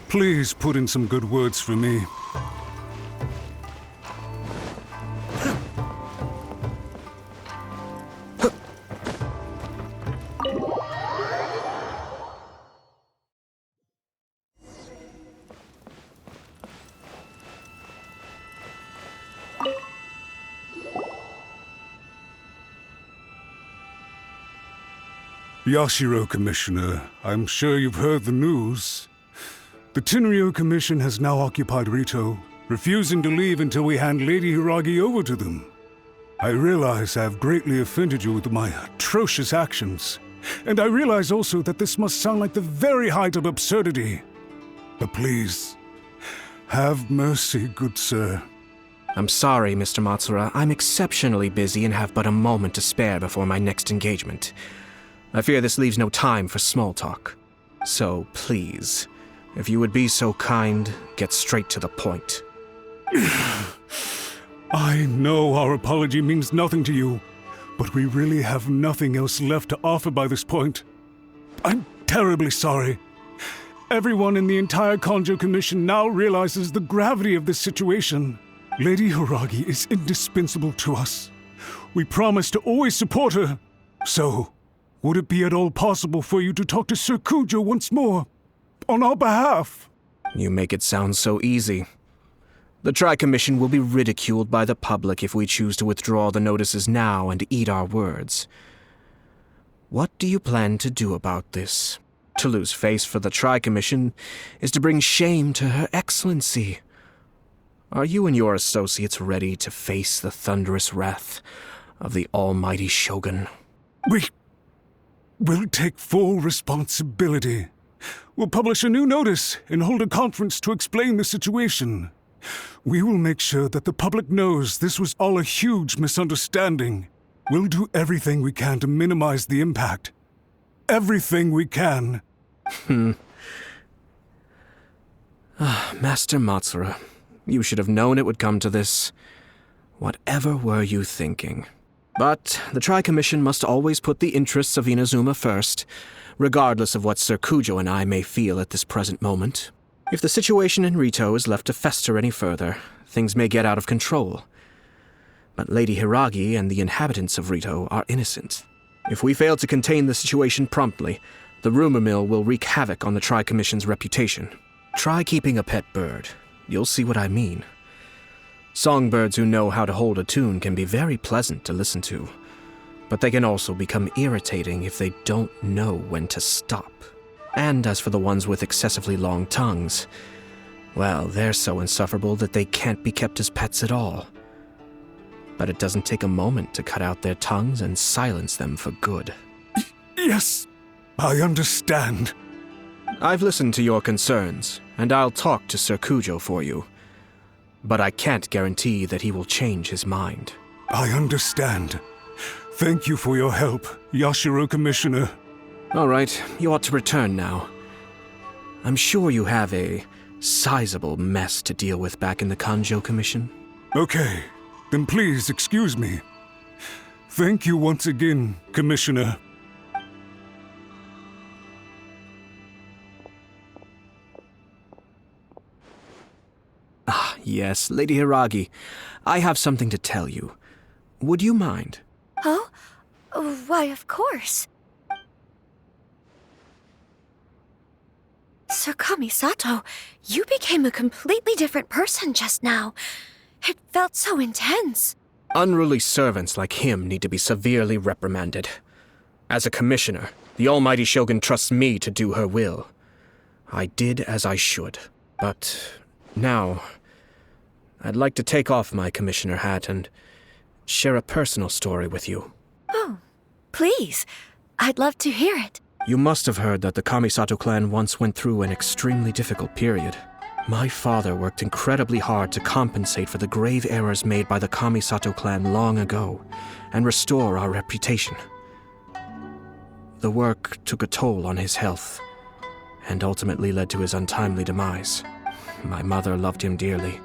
Please put in some good words for me. Yashiro, Commissioner, I'm sure you've heard the news. The Tenryo Commission has now occupied Rito, refusing to leave until we hand Lady Hiragi over to them. I realize I have greatly offended you with my atrocious actions, and I realize also that this must sound like the very height of absurdity. But please, have mercy, good sir. I'm sorry, Mr. Matsura. I'm exceptionally busy and have but a moment to spare before my next engagement. I fear this leaves no time for small talk. So, please, if you would be so kind, get straight to the point. I know our apology means nothing to you, but we really have nothing else left to offer by this point. I'm terribly sorry. Everyone in the entire Kanjo Commission now realizes the gravity of this situation. Lady Hiragi is indispensable to us. We promise to always support her. So, would it be at all possible for you to talk to Sir Kujo once more, on our behalf? You make it sound so easy. The Tri-Commission will be ridiculed by the public if we choose to withdraw the notices now and eat our words. What do you plan to do about this? To lose face for the Tri-Commission is to bring shame to Her Excellency. Are you and your associates ready to face the thunderous wrath of the almighty Shogun? We'll take full responsibility. We'll publish a new notice and hold a conference to explain the situation. We will make sure that the public knows this was all a huge misunderstanding. We'll do everything we can to minimize the impact. Everything we can. Master Matsura, you should have known it would come to this. Whatever were you thinking? But the Tri-Commission must always put the interests of Inazuma first, regardless of what Sir Kujo and I may feel at this present moment. If the situation in Rito is left to fester any further, things may get out of control. But Lady Hiragi and the inhabitants of Rito are innocent. If we fail to contain the situation promptly, the rumor mill will wreak havoc on the Tri-Commission's reputation. Try keeping a pet bird. You'll see what I mean. Songbirds who know how to hold a tune can be very pleasant to listen to, but they can also become irritating if they don't know when to stop. And as for the ones with excessively long tongues, well, they're so insufferable that they can't be kept as pets at all. But it doesn't take a moment to cut out their tongues and silence them for good. Yes, I understand. I've listened to your concerns, and I'll talk to Sir Kujo for you. But I can't guarantee that he will change his mind. I understand. Thank you for your help, Yashiro Commissioner. All right, you ought to return now. I'm sure you have a sizable mess to deal with back in the Kanjo Commission. Okay, then please excuse me. Thank you once again, Commissioner. Yes, Lady Hiragi, I have something to tell you. Would you mind? Oh? Why, of course. Sir Kamisato, you became a completely different person just now. It felt so intense. Unruly servants like him need to be severely reprimanded. As a commissioner, the almighty Shogun trusts me to do her will. I did as I should, but now I'd like to take off my commissioner hat and share a personal story with you. Oh, please. I'd love to hear it. You must have heard that the Kamisato clan once went through an extremely difficult period. My father worked incredibly hard to compensate for the grave errors made by the Kamisato clan long ago and restore our reputation. The work took a toll on his health and ultimately led to his untimely demise. My mother loved him dearly.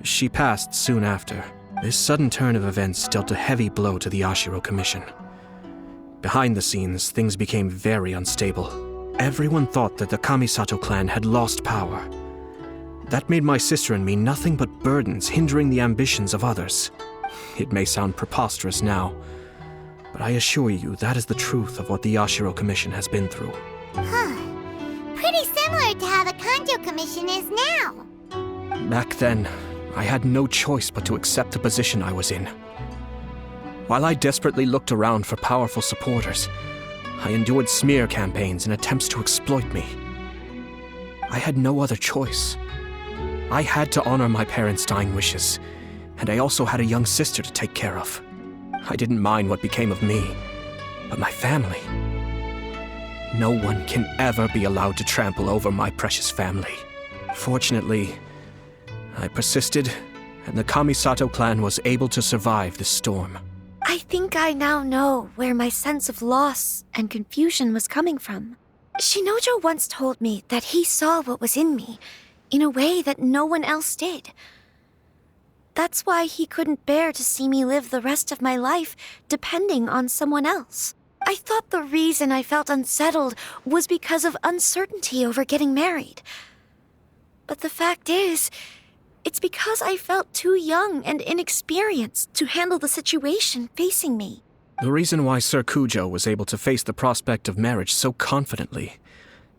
She passed soon after. This sudden turn of events dealt a heavy blow to the Yashiro Commission. Behind the scenes, things became very unstable. Everyone thought that the Kamisato clan had lost power. That made my sister and me nothing but burdens hindering the ambitions of others. It may sound preposterous now, but I assure you that is the truth of what the Yashiro Commission has been through. Huh. Pretty similar to how the Kanjo Commission is now. Back then, I had no choice but to accept the position I was in. While I desperately looked around for powerful supporters, I endured smear campaigns and attempts to exploit me. I had no other choice. I had to honor my parents' dying wishes, and I also had a young sister to take care of. I didn't mind what became of me, but my family. No one can ever be allowed to trample over my precious family. Fortunately, I persisted, and the Kamisato clan was able to survive this storm. I think I now know where my sense of loss and confusion was coming from. Shinojo once told me that he saw what was in me in a way that no one else did. That's why he couldn't bear to see me live the rest of my life depending on someone else. I thought the reason I felt unsettled was because of uncertainty over getting married. But the fact is, it's because I felt too young and inexperienced to handle the situation facing me. The reason why Sir Kujo was able to face the prospect of marriage so confidently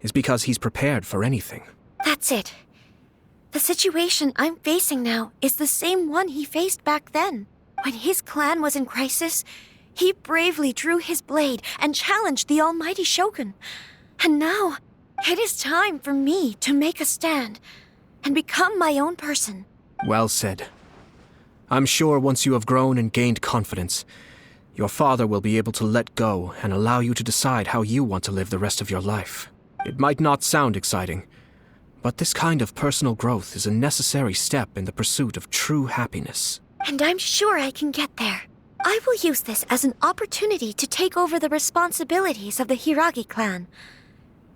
is because he's prepared for anything. That's it. The situation I'm facing now is the same one he faced back then. When his clan was in crisis, he bravely drew his blade and challenged the almighty Shogun. And now, it is time for me to make a stand and become my own person. Well said. I'm sure once you have grown and gained confidence, your father will be able to let go and allow you to decide how you want to live the rest of your life. It might not sound exciting, but this kind of personal growth is a necessary step in the pursuit of true happiness. And I'm sure I can get there. I will use this as an opportunity to take over the responsibilities of the Hiragi clan.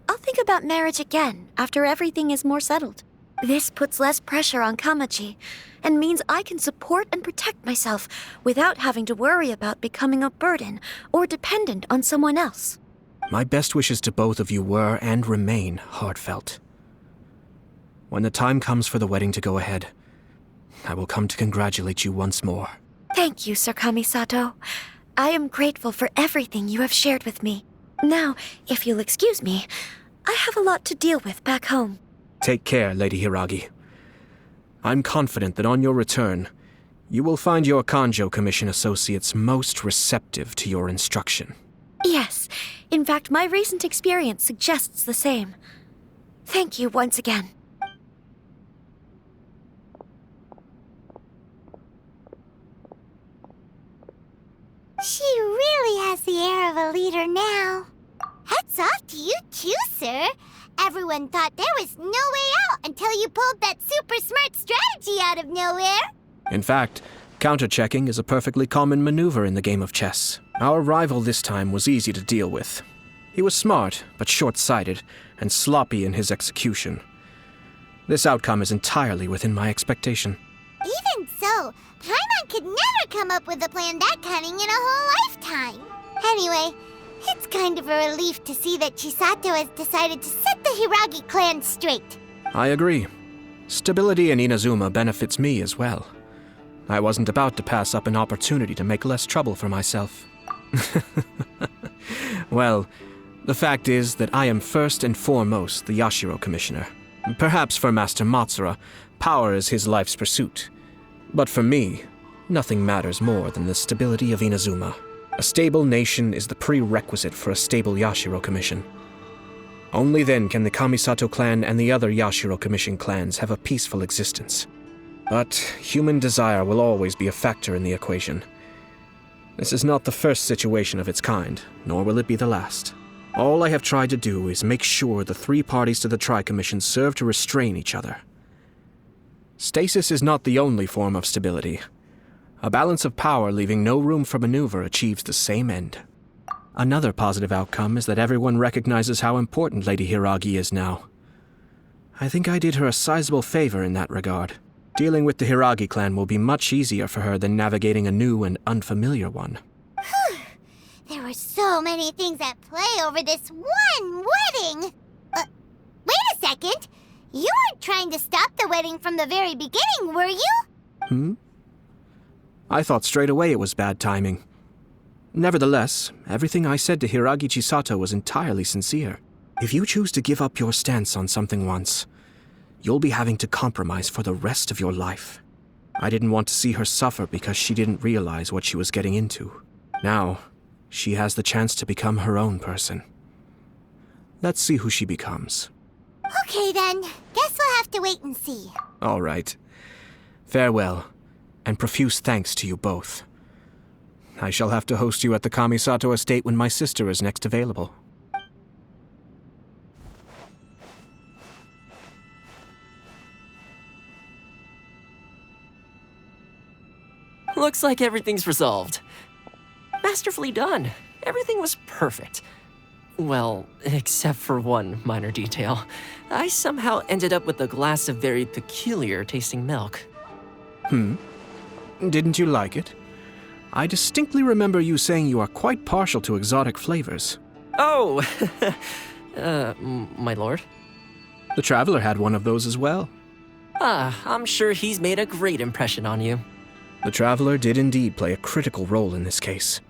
I'll think about marriage again after everything is more settled. This puts less pressure on Kamachi, and means I can support and protect myself without having to worry about becoming a burden or dependent on someone else. My best wishes to both of you were and remain heartfelt. When the time comes for the wedding to go ahead, I will come to congratulate you once more. Thank you, Sir Kamisato. I am grateful for everything you have shared with me. Now, if you'll excuse me, I have a lot to deal with back home. Take care, Lady Hiragi. I'm confident that on your return, you will find your Kanjo Commission associates most receptive to your instruction. Yes, in fact, my recent experience suggests the same. Thank you once again. She really has the air of a leader now. Hats off to you too, sir. Everyone thought there was no way out until you pulled that super smart strategy out of nowhere. In fact, counter-checking is a perfectly common maneuver in the game of chess. Our rival this time was easy to deal with. He was smart, but short-sighted, and sloppy in his execution. This outcome is entirely within my expectation. Even so, Paimon could never come up with a plan that cunning in a whole lifetime. Anyway, it's kind of a relief to see that Chisato has decided to set the Hiragi clan straight. I agree. Stability in Inazuma benefits me as well. I wasn't about to pass up an opportunity to make less trouble for myself. Well, the fact is that I am first and foremost the Yashiro Commissioner. Perhaps for Master Matsura, power is his life's pursuit. But for me, nothing matters more than the stability of Inazuma. A stable nation is the prerequisite for a stable Yashiro Commission. Only then can the Kamisato clan and the other Yashiro Commission clans have a peaceful existence. But human desire will always be a factor in the equation. This is not the first situation of its kind, nor will it be the last. All I have tried to do is make sure the three parties to the Tri-Commission serve to restrain each other. Stasis is not the only form of stability. A balance of power leaving no room for maneuver achieves the same end. Another positive outcome is that everyone recognizes how important Lady Hiragi is now. I think I did her a sizable favor in that regard. Dealing with the Hiragi clan will be much easier for her than navigating a new and unfamiliar one. There were so many things at play over this one wedding. second. You weren't trying to stop the wedding from the very beginning, were you? I thought straight away it was bad timing. Nevertheless, everything I said to Hiragi Chisato was entirely sincere. If you choose to give up your stance on something once, you'll be having to compromise for the rest of your life. I didn't want to see her suffer because she didn't realize what she was getting into. Now, she has the chance to become her own person. Let's see who she becomes. Okay then. Guess we'll have to wait and see. All right. Farewell, and profuse thanks to you both. I shall have to host you at the Kamisato estate when my sister is next available. Looks like everything's resolved. Masterfully done. Everything was perfect. Well, except for one minor detail. I somehow ended up with a glass of very peculiar tasting milk. Didn't you like it? I distinctly remember you saying you are quite partial to exotic flavors. Oh, my lord? The Traveler had one of those as well. I'm sure he's made a great impression on you. The Traveler did indeed play a critical role in this case.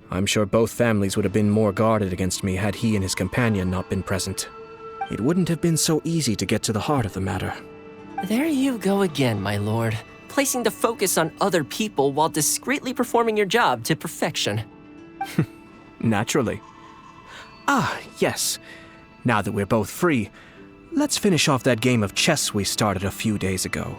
I'm sure both families would have been more guarded against me had he and his companion not been present. It wouldn't have been so easy to get to the heart of the matter. There you go again, my lord. Placing the focus on other people while discreetly performing your job to perfection. Naturally. Yes. Now that we're both free, let's finish off that game of chess we started a few days ago.